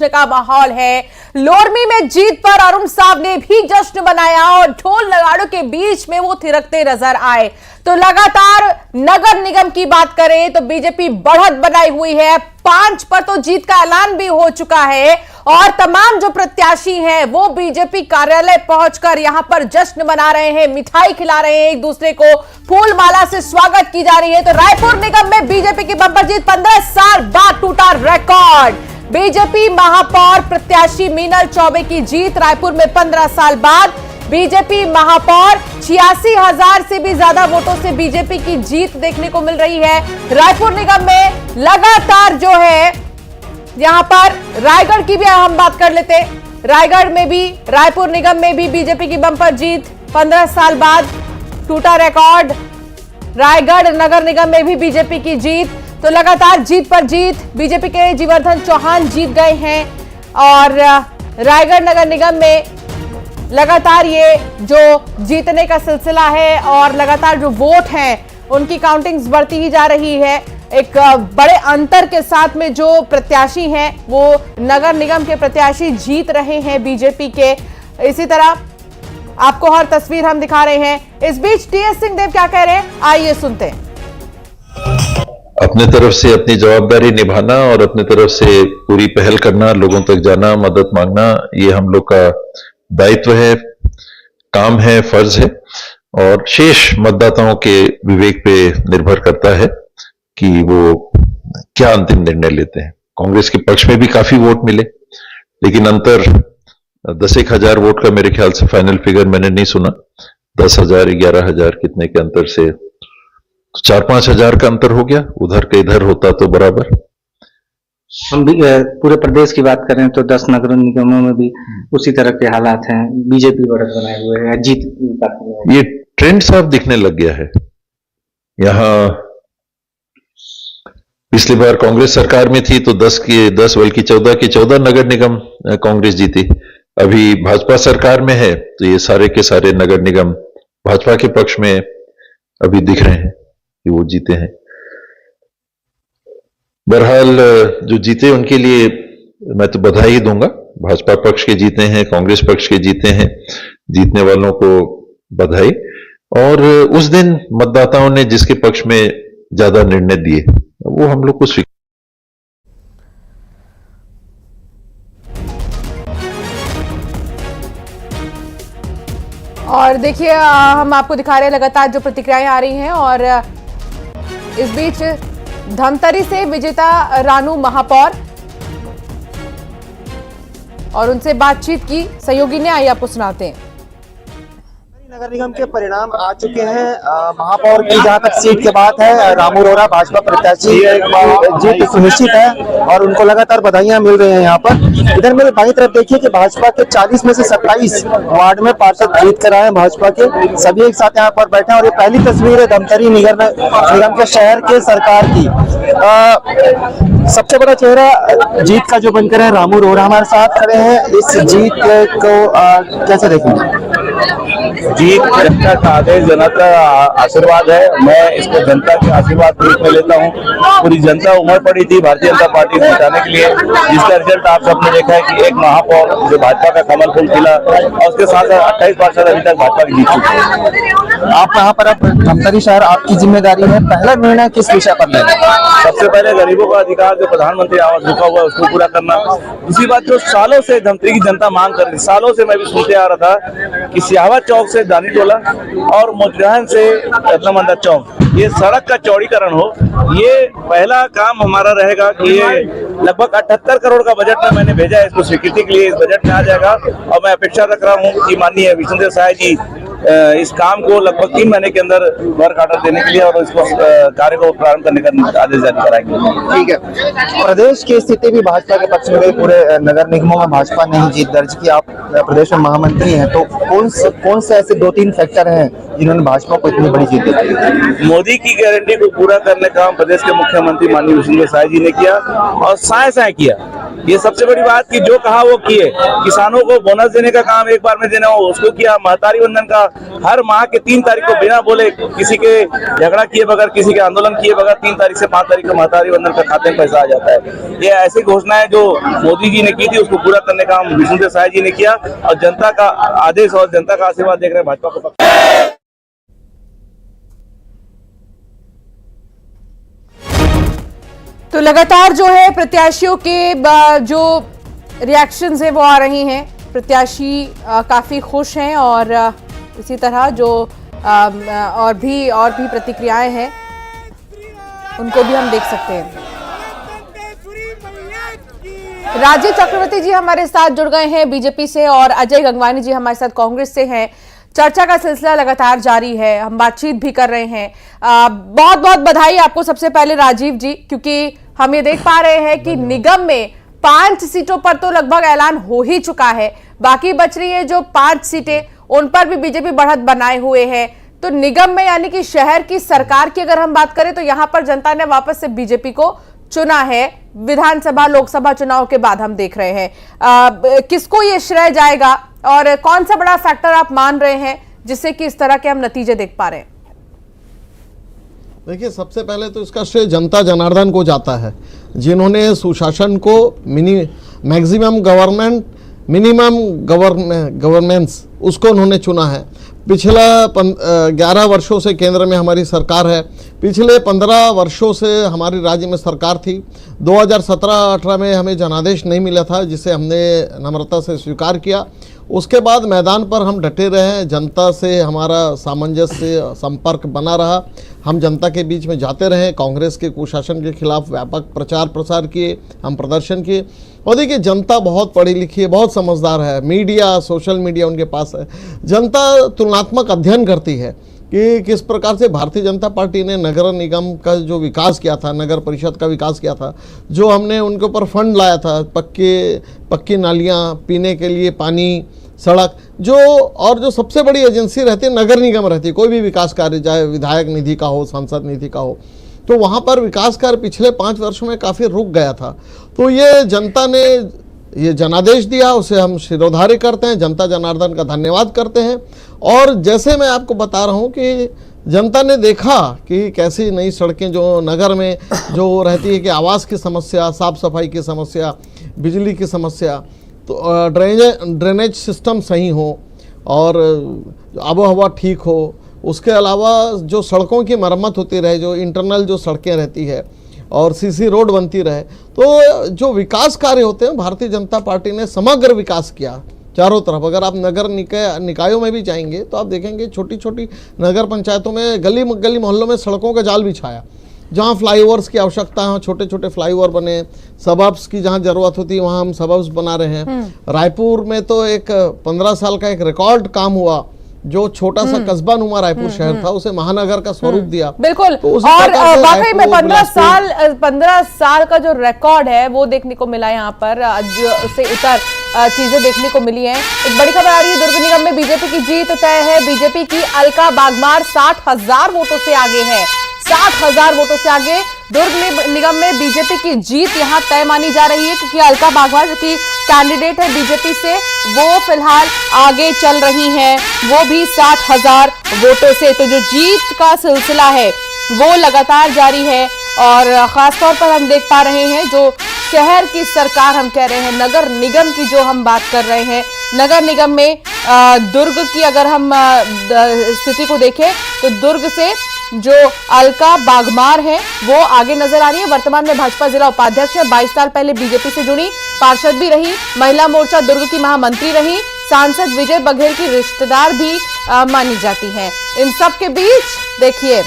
का माहौल है। लोरमी में जीत पर अरुण साव ने भी जश्न मनाया और ढोल नगाड़ों के बीच में वो थिरकते नजर आए। तो लगातार नगर निगम की बात करें तो बीजेपी बढ़त बनाई हुई है। 5 पर तो जीत का ऐलान भी हो चुका है और तमाम जो प्रत्याशी हैं वो बीजेपी कार्यालय पहुंचकर यहां पर जश्न मना रहे हैं, मिठाई खिला रहे हैं, एक दूसरे को फूल माला से स्वागत की जा रही है। तो रायपुर निगम में बीजेपी की बम्पर जीत, 15 साल बाद टूटा रिकॉर्ड। बीजेपी महापौर प्रत्याशी मीनल चौबे की जीत रायपुर में 15 साल बाद। बीजेपी महापौर 86,000 से भी ज्यादा वोटों से बीजेपी की जीत देखने को मिल रही है। रायपुर निगम में लगातार जो है यहां पर रायगढ़ की भी हम बात कर लेते। रायगढ़ में भी, रायपुर निगम में भी बीजेपी की बम्पर जीत, 15 साल बाद टूटा रिकॉर्ड। रायगढ़ नगर निगम में भी बीजेपी की जीत। तो लगातार जीत पर जीत, बीजेपी के जीवर्धन चौहान जीत गए हैं और रायगढ़ नगर निगम में लगातार ये जो जीतने का सिलसिला है और लगातार जो वोट हैं उनकी काउंटिंग्स बढ़ती ही जा रही है। एक बड़े अंतर के साथ में जो प्रत्याशी हैं वो नगर निगम के प्रत्याशी जीत रहे हैं बीजेपी के। इसी तरह आपको हर तस्वीर हम दिखा रहे हैं। इस बीच टीएस सिंहदेव क्या कह रहे हैं, आइए सुनते हैं। अपने तरफ से अपनी जवाबदारी निभाना और अपने तरफ से पूरी पहल करना, लोगों तक जाना, मदद मांगना, ये हम लोग का दायित्व है, काम है, फर्ज है और शेष मतदाताओं के विवेक पे निर्भर करता है कि वो क्या अंतिम निर्णय लेते हैं। कांग्रेस के पक्ष में भी काफी वोट मिले, लेकिन अंतर 10,000 वोट का मेरे ख्याल से फाइनल फिगर मैंने नहीं सुना। 10,000, 11,000 कितने के अंतर से 4-5 हजार का अंतर हो गया, उधर के इधर होता तो बराबर। हम भी पूरे प्रदेश की बात करें तो 10 नगर निगमों में भी उसी तरह के हालात हैं, बीजेपी बढ़त बनाए हुए है, जीत ये ट्रेंड साफ दिखने लग गया है। यहां पिछली बार कांग्रेस सरकार में थी तो 10 बल्कि 14 के 14 नगर निगम कांग्रेस जीती। अभी भाजपा सरकार में है तो ये सारे के सारे नगर निगम भाजपा के पक्ष में अभी दिख रहे हैं कि वो जीते हैं। बहरहाल जो जीते उनके लिए मैं तो बधाई दूंगा। भाजपा पक्ष के जीते हैं, कांग्रेस पक्ष के जीते हैं, जीतने वालों को बधाई। और उस दिन मतदाताओं ने जिसके पक्ष में ज्यादा निर्णय दिए वो हम लोग को स्वीकार। और देखिए हम आपको दिखा रहे हैं लगातार जो प्रतिक्रियाएं आ रही हैं और इस बीच धमतरी से विजेता रानू महापौर और उनसे बातचीत की सहयोगी ने, आइए आपको सुनाते हैं। नगर निगम के परिणाम आ चुके हैं। महापौर की जहां तक सीट की बात है, रामू रोहरा भाजपा प्रत्याशी जीत सुनिश्चित है और उनको लगातार बधाइयां मिल रही हैं। यहाँ पर इधर मेरे बाईं तरफ देखिए कि भाजपा के 40 में से 27 वार्ड में पार्षद जीत कर आए हैं। भाजपा के सभी एक साथ यहाँ पर बैठे हैं और ये पहली तस्वीर है धमतरी निगम के शहर के सरकार की। सबसे बड़ा चेहरा जीत का जो बनकर है रामू रोहरा हमारे साथ खड़े हैं। इस जीत को कैसे देखेंगे? जीत जनता का आदेश, जनता का आशीर्वाद है। मैं इसको जनता के आशीर्वाद के रूप में लेता हूँ। पूरी जनता उमड़ पड़ी थी भारतीय जनता पार्टी को जिताने के लिए, जिसका रिजल्ट आप सबने देखा है कि एक महापौर जो भाजपा का कमल फूल खिला और उसके साथ 28 पार्षद अभी तक भाजपा की जीत चुके हैं। आप यहाँ पर अब धमतरी शहर आपकी जिम्मेदारी है, पहला निर्णय किस विषय पर लेना? सबसे पहले गरीबों का अधिकार जो प्रधानमंत्री आवास रुका हुआ है उसको पूरा करना। दूसरी बात जो सालों से धमतरी की जनता मांग कर रही, सालों से मैं भी सुनते आ रहा था कि सियावत चौक से दानी टोला और मोतिहारी से रत्नमंदिर चौक ये सड़क का चौड़ीकरण हो, ये पहला काम हमारा रहेगा कि ये लगभग 78 करोड़ का बजट में मैंने भेजा है, इसको स्वीकृति के लिए इस बजट में आ जाएगा। और मैं अपेक्षा रख रहा हूँ कि माननीय विष्णुदेव साय जी इस काम को लगभग 3 महीने के अंदर वर्क ऑर्डर देने के लिए और इसको कार्य को प्रारंभ करने का आदेश जारी कराएंगे। ठीक है। प्रदेश की स्थिति भी भाजपा के पक्ष में गई, पूरे नगर निगमों में भाजपा ने ही जीत दर्ज की। आप प्रदेश में महामंत्री हैं तो कौन से ऐसे 2-3 फैक्टर हैं जिन्होंने भाजपा को इतनी बड़ी जीत दी? मोदी की गारंटी को पूरा करने का काम प्रदेश के मुख्यमंत्री माननीय विष्णुदेव साय जी ने किया और साय किया। ये सबसे बड़ी बात कि जो कहा वो किए। किसानों को बोनस देने का काम एक बार में देना हो उसको किया। महतारी वंदन का हर माह के 3 तारीख को बिना बोले किसी के झगड़ा किए बगैर, किसी के आंदोलन किए बगैर 3 तारीख से 5 तारीख को महतारी वंदन का खाते में पैसा आ जाता है। ये ऐसी घोषणाएं जो मोदी जी ने की थी उसको पूरा करने का काम विष्णुदेव साय जी ने किया और जनता का आदेश और जनता का आशीर्वाद देख रहे हैं भाजपा को। तो लगातार जो है प्रत्याशियों के जो रिएक्शंस है वो आ रही हैं। प्रत्याशी काफी खुश हैं और इसी तरह जो और भी प्रतिक्रियाएं हैं उनको भी हम देख सकते हैं। राजीव चक्रवर्ती जी हमारे साथ जुड़ गए हैं बीजेपी से और अजय गंगवानी जी हमारे साथ कांग्रेस से हैं। चर्चा का सिलसिला लगातार जारी है, हम बातचीत भी कर रहे हैं। बहुत बहुत बधाई आपको सबसे पहले राजीव जी, क्योंकि हम ये देख पा रहे हैं कि निगम में 5 सीटों पर तो लगभग ऐलान हो ही चुका है, बाकी बच रही है जो 5 सीटें उन पर भी बीजेपी बढ़त बनाए हुए है। तो निगम में यानी कि शहर की सरकार की अगर हम बात करें तो यहां पर जनता ने वापस से बीजेपी को चुना है। विधानसभा लोकसभा चुनाव के बाद हम देख रहे हैं किसको ये श्रेय जाएगा और कौन सा बड़ा फैक्टर आप मान रहे हैं जिससे कि इस तरह के हम नतीजे देख पा रहे हैं? देखिए, सबसे पहले तो इसका श्रेय जनता जनार्दन को जाता है, जिन्होंने सुशासन को मैक्सिमम गवर्नमेंट मिनिमम गवर्नेंस उसको उन्होंने चुना है। पिछला 11 वर्षों से केंद्र में हमारी सरकार है, पिछले 15 वर्षों से हमारी राज्य में सरकार थी। 2017-18 में हमें जनादेश नहीं मिला था, जिसे हमने नम्रता से स्वीकार किया। उसके बाद मैदान पर हम डटे रहे, जनता से हमारा सामंजस्य संपर्क बना रहा, हम जनता के बीच में जाते रहे, कांग्रेस के कुशासन के खिलाफ व्यापक प्रचार प्रसार किए, हम प्रदर्शन किए। और देखिए, जनता बहुत पढ़ी लिखी है, बहुत समझदार है, मीडिया सोशल मीडिया उनके पास है। जनता तुलनात्मक अध्ययन करती है कि किस प्रकार से भारतीय जनता पार्टी ने नगर निगम का जो विकास किया था, नगर परिषद का विकास किया था, जो हमने उनके ऊपर फंड लाया था, पक्की नालियाँ, पीने के लिए पानी, सड़क, जो सबसे बड़ी एजेंसी रहती है नगर निगम रहती है, कोई भी विकास कार्य चाहे विधायक निधि का हो, सांसद निधि का हो, तो वहाँ पर विकास कार्य पिछले 5 वर्षों में काफ़ी रुक गया था। तो ये जनता ने ये जनादेश दिया, उसे हम शिरोधार्य करते हैं, जनता जनार्दन का धन्यवाद करते हैं। और जैसे मैं आपको बता रहा हूँ कि जनता ने देखा कि कैसी नई सड़कें जो नगर में जो रहती है कि आवास की समस्या, साफ सफाई की समस्या, बिजली की समस्या, तो ड्रेनेज सिस्टम सही हो और आबो हवा ठीक हो, उसके अलावा जो सड़कों की मरम्मत होती रहे, जो इंटरनल जो सड़कें रहती है और सीसी रोड बनती रहे, तो जो विकास कार्य होते हैं भारतीय जनता पार्टी ने समग्र विकास किया चारों तरफ। अगर आप नगर निकायों में भी जाएंगे तो आप देखेंगे छोटी छोटी नगर पंचायतों में गली मोहल्लों में सड़कों का जाल बिछाया, जहाँ फ्लाईओवर्स की आवश्यकता है छोटे छोटे फ्लाईओवर बने, सबअब्स की जहाँ जरूरत होती है वहाँ हम सबअब्स बना रहे हैं। रायपुर में तो एक 15 साल का एक रिकॉर्ड काम हुआ, जो छोटा सा कस्बा नुमा रायपुर शहर था उसे महानगर का स्वरूप दिया। बिल्कुल, तो और वाकई में 15 साल का जो रिकॉर्ड है वो देखने को मिला यहाँ पर, उससे इतर चीजें देखने को मिली हैं। एक बड़ी खबर आ रही है, दुर्ग निगम में बीजेपी की जीत तय है। बीजेपी की अलका बागमार 60,000 वोटों से आगे है, 60,000 वोटों से आगे दुर्ग निगम में बीजेपी की जीत यहां तय मानी जा रही है, क्योंकि अलका बागमार जो कि कैंडिडेट है बीजेपी से, वो फिलहाल आगे चल रही हैं, वो भी 60,000 वोटों से। तो जो जीत का सिलसिला है वो लगातार जारी है और खासतौर पर हम देख पा रहे हैं जो शहर की सरकार हम कह रहे हैं, नगर निगम की जो हम बात कर रहे हैं, नगर निगम में दुर्ग की अगर हम स्थिति को देखें तो दुर्ग से जो अलका बागमार है वो आगे नजर आ रही है। वर्तमान में भाजपा जिला उपाध्यक्ष है, 22 साल पहले बीजेपी से जुड़ी, पार्षद भी रही, महिला मोर्चा दुर्ग की महामंत्री रही, सांसद विजय बघेल की रिश्तेदार भी मानी जाती हैं। इन सब के बीच देखिए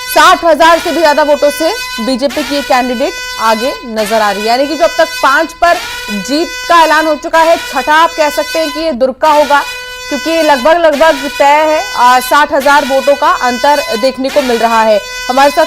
60,000 से भी ज्यादा वोटों से बीजेपी की कैंडिडेट आगे नजर आ रही है, यानी कि जो अब तक 5 पर जीत का ऐलान हो चुका है, छठा आप कह सकते हैं कि ये दुर्ग का होगा, क्योंकि लगभग तय है। 60,000 वोटों का अंतर देखने को मिल रहा है। हमारे साथ